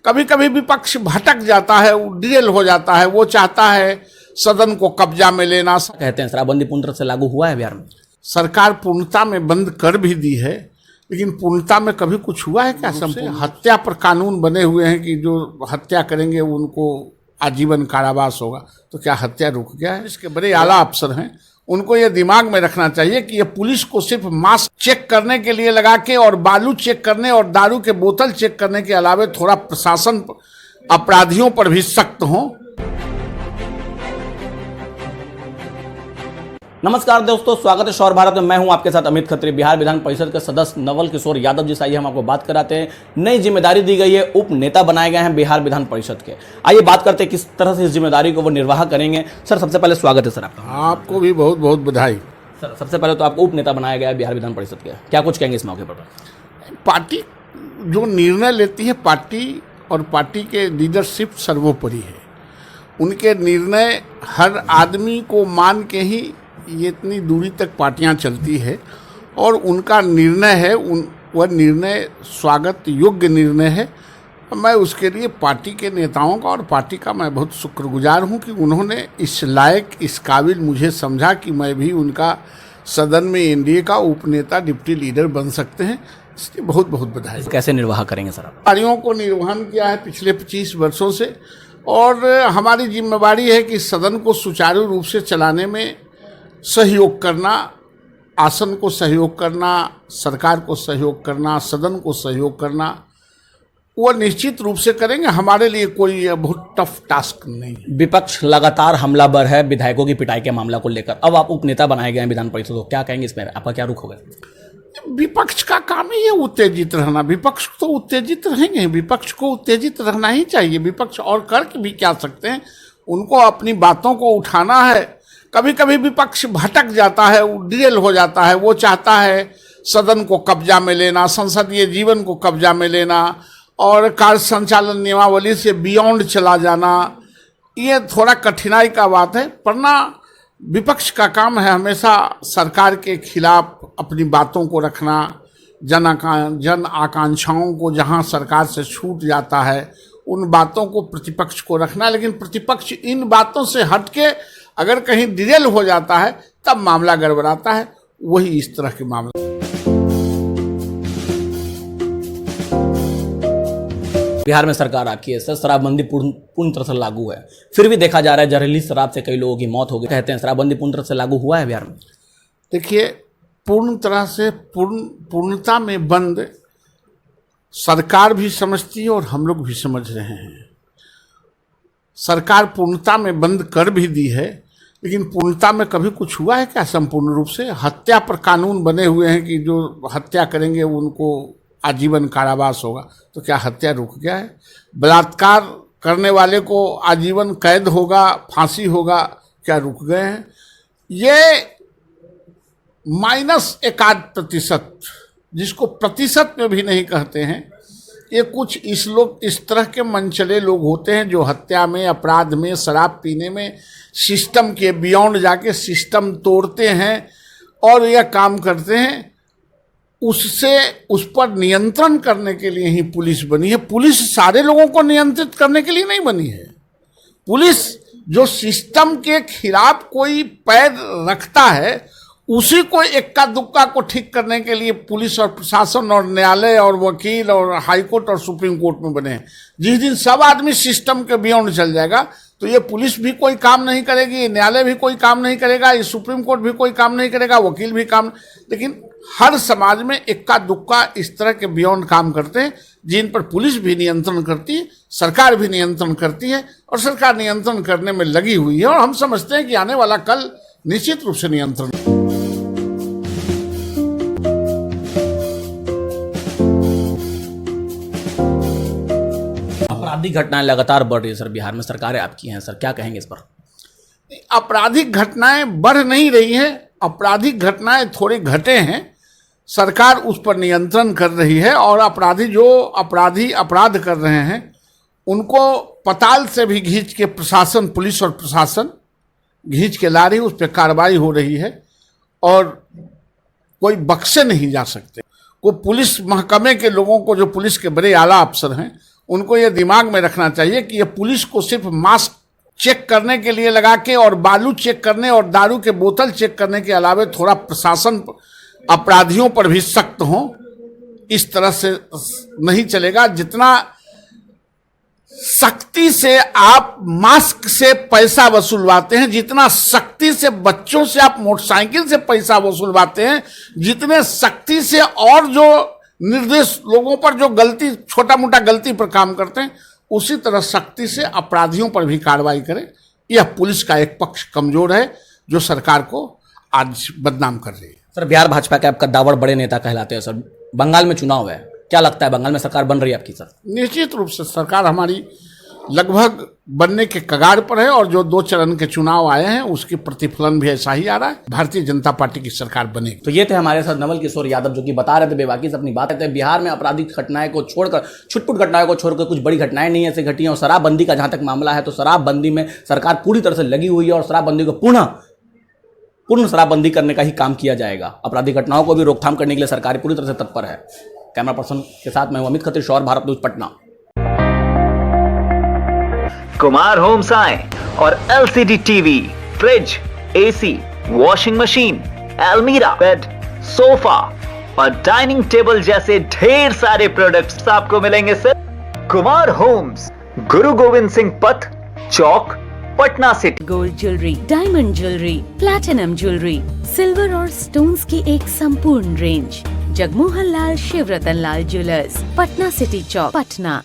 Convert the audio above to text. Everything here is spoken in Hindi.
कभी कभी विपक्ष भटक जाता है, डिरेल हो जाता है, वो चाहता है सदन को कब्जा में लेना। कहते हैं शराबबंदी पूर्ण तरह से लागू हुआ है बिहार में। सरकार पूर्णता में बंद कर भी दी है, लेकिन पूर्णता में कभी कुछ हुआ है क्या? संपूर्ण हत्या पर कानून बने हुए हैं कि जो हत्या करेंगे उनको आजीवन कारावास होगा, तो क्या हत्या रुक गया है? इसके बड़े आला अफसर हैं, उनको ये दिमाग में रखना चाहिए कि ये पुलिस को सिर्फ मास्क चेक करने के लिए लगा के और बालू चेक करने और दारू के बोतल चेक करने के अलावा थोड़ा प्रशासन अपराधियों पर भी सख्त हो। नमस्कार दोस्तों, स्वागत है शौर्य भारत में। मैं हूं आपके साथ अमित खत्री। बिहार विधान परिषद के सदस्य नवल किशोर यादव जी से आइए हम आपको बात कराते हैं। नई जिम्मेदारी दी गई है, उप नेता बनाए गए हैं बिहार विधान परिषद के। आइए बात करते हैं किस तरह से इस जिम्मेदारी को वो निर्वाह करेंगे। सर, सबसे पहले स्वागत है सर आपका। आपको भी बहुत बहुत बधाई। सर, सबसे पहले तो आपको उप नेता बनाया गया है बिहार विधान परिषद के, क्या कुछ कहेंगे इस मौके पर? पार्टी जो निर्णय लेती है, पार्टी और पार्टी के लीडरशिप सर्वोपरि है। उनके निर्णय हर आदमी को मान के ही ये इतनी दूरी तक पार्टियां चलती है और उनका निर्णय है, वह निर्णय स्वागत योग्य निर्णय है। मैं उसके लिए पार्टी के नेताओं का और पार्टी का मैं बहुत शुक्रगुजार हूं कि उन्होंने इस लायक, इस काबिल मुझे समझा कि मैं भी उनका सदन में एनडीए का उपनेता, डिप्टी लीडर बन सकते हैं। इसलिए बहुत बहुत बधाई। कैसे निर्वाह करेंगे सर आप? कार्यों को निर्वहन किया है पिछले 25 वर्षों से और हमारी जिम्मेदारी है कि सदन को सुचारू रूप से चलाने में सहयोग करना, आसन को सहयोग करना, सरकार को सहयोग करना, सदन को सहयोग करना, वो निश्चित रूप से करेंगे। हमारे लिए कोई बहुत टफ टास्क नहीं है। विपक्ष लगातार हमलावर है विधायकों की पिटाई के मामला को लेकर। अब आप उप नेता बनाए गए हैं विधान परिषद को, क्या कहेंगे इसमें? आपका क्या रुख होगा? विपक्ष का काम ही है उत्तेजित रहना। विपक्ष तो उत्तेजित रहेंगे, विपक्ष को उत्तेजित रहना ही चाहिए। विपक्ष और कर भी क्या सकते हैं, उनको अपनी बातों को उठाना है। कभी कभी विपक्ष भटक जाता है, डिरेल हो जाता है, वो चाहता है सदन को कब्जा में लेना, संसदीय जीवन को कब्जा में लेना और कार्य संचालन नियमावली से बियॉन्ड चला जाना। ये थोड़ा कठिनाई का बात है, वरना विपक्ष का काम है हमेशा सरकार के खिलाफ अपनी बातों को रखना, जन आकांक्षाओं को जहां सरकार से छूट जाता है उन बातों को प्रतिपक्ष को रखना। लेकिन प्रतिपक्ष इन बातों से हटके अगर कहीं डिरेल हो जाता है तब मामला गड़बड़ाता है। वही इस तरह के मामले। बिहार में सरकार आपकी है सर, शराबबंदी पूर्ण तरह से लागू है, फिर भी देखा जा रहा है जहरीली शराब से कई लोगों की मौत हो गई। कहते हैं शराबबंदी पूर्ण तरह से लागू हुआ है बिहार में। देखिए, पूर्ण तरह से पूर्णता में बंद सरकार भी समझती है और हम लोग भी समझ रहे हैं। सरकार पूर्णता में बंद कर भी दी है, लेकिन पूर्णता में कभी कुछ हुआ है क्या? संपूर्ण रूप से हत्या पर कानून बने हुए हैं कि जो हत्या करेंगे उनको आजीवन कारावास होगा, तो क्या हत्या रुक गया है? बलात्कार करने वाले को आजीवन कैद होगा, फांसी होगा, क्या रुक गए हैं? ये -1% जिसको प्रतिशत में भी नहीं कहते हैं, ये कुछ इस तरह के मनचले लोग होते हैं जो हत्या में, अपराध में, शराब पीने में सिस्टम के बियॉन्ड जाके सिस्टम तोड़ते हैं और यह काम करते हैं। उस पर नियंत्रण करने के लिए ही पुलिस बनी है। पुलिस सारे लोगों को नियंत्रित करने के लिए नहीं बनी है। पुलिस जो सिस्टम के खिलाफ कोई पैर रखता है उसी को इक्का दुक्का को ठीक करने के लिए पुलिस और प्रशासन और न्यायालय और वकील और हाई कोर्ट और सुप्रीम कोर्ट में बने हैं। जिस दिन सब आदमी सिस्टम के बियॉन्ड चल जाएगा तो ये पुलिस भी कोई काम नहीं करेगी, न्यायालय भी कोई काम नहीं करेगा, ये सुप्रीम कोर्ट भी कोई काम नहीं करेगा, वकील भी काम। लेकिन हर समाज में इक्का दुक्का इस तरह के बियॉन्ड काम करते हैं जिन पर पुलिस भी नियंत्रण करती है, सरकार भी नियंत्रण करती है और सरकार नियंत्रण करने में लगी हुई है। और हम समझते हैं कि आने वाला कल निश्चित रूप से नियंत्रण। आपराधिक घटनाएं लगातार बढ़ रही है सर बिहार में, सरकारें आपकी हैं सर, क्या कहेंगे इस पर? आपराधिक घटनाएं बढ़ नहीं रही हैं, आपराधिक घटनाएं थोड़े घटे हैं। सरकार उस पर नियंत्रण कर रही है और अपराधी अपराध कर रहे हैं उनको पताल से भी खींच के प्रशासन, पुलिस और प्रशासन खींच के ला रही है, उस पर कार्रवाई हो रही है और कोई बख्शे नहीं जा सकते। वो पुलिस महकमे के लोगों को, जो पुलिस के बड़े आला अफसर हैं, उनको ये दिमाग में रखना चाहिए कि ये पुलिस को सिर्फ मास्क चेक करने के लिए लगा के और बालू चेक करने और दारू के बोतल चेक करने के अलावा थोड़ा प्रशासन अपराधियों पर भी सख्त हो। इस तरह से नहीं चलेगा। जितना सख्ती से आप मास्क से पैसा वसूलवाते हैं, जितना सख्ती से बच्चों से आप मोटरसाइकिल से पैसा वसूलवाते हैं, जितने सख्ती से और जो निर्देश लोगों पर जो गलती छोटा मोटा गलती पर काम करते हैं, उसी तरह सख्ती से अपराधियों पर भी कार्रवाई करें। यह पुलिस का एक पक्ष कमजोर है जो सरकार को आज बदनाम कर रही है। सर, बिहार भाजपा के आपका दावड़ बड़े नेता कहलाते हैं सर। बंगाल में चुनाव है, क्या लगता है बंगाल में सरकार बन रही है आपकी? सर, निश्चित रूप से सरकार हमारी लगभग बनने के कगार पर है और जो 2 चरण के चुनाव आए हैं उसकी प्रतिफलन भी ऐसा ही आ रहा है। भारतीय जनता पार्टी की सरकार बनेगी। तो ये थे हमारे साथ नवल किशोर यादव, जो कि बता रहे थे बेबाकी से अपनी बात। बिहार में आपराधिक घटनाएं को छोड़कर, छुटपुट घटनाओं को छोड़कर कुछ बड़ी घटनाएं नहीं ऐसी घटी हैं। और शराबबंदी का जहां तक मामला है तो शराबबंदी में सरकार पूरी तरह से लगी हुई है और शराबबंदी को पूर्ण शराबबंदी करने का ही काम किया जाएगा। आपराधिक घटनाओं को भी रोकथाम करने के लिए सरकार पूरी तरह से तत्पर है। कैमरा पर्सन के साथ मैं हूं अमित खत्री, शौर भारत न्यूज, पटना। कुमार होम्स आए और LCD TV, fridge, AC, washing machine, अलमीरा, बेड, सोफा और डाइनिंग टेबल जैसे ढेर सारे प्रोडक्ट्स आपको मिलेंगे सिर्फ कुमार होम्स, गुरु गोविंद सिंह पथ, चौक, Patna city. Gold jewellery, diamond jewellery, platinum jewellery, silver और स्टोन्स की एक संपूर्ण रेंज। जगमोहन लाल शिवरतन लाल ज्वेलर्स, पटना सिटी चौक, पटना।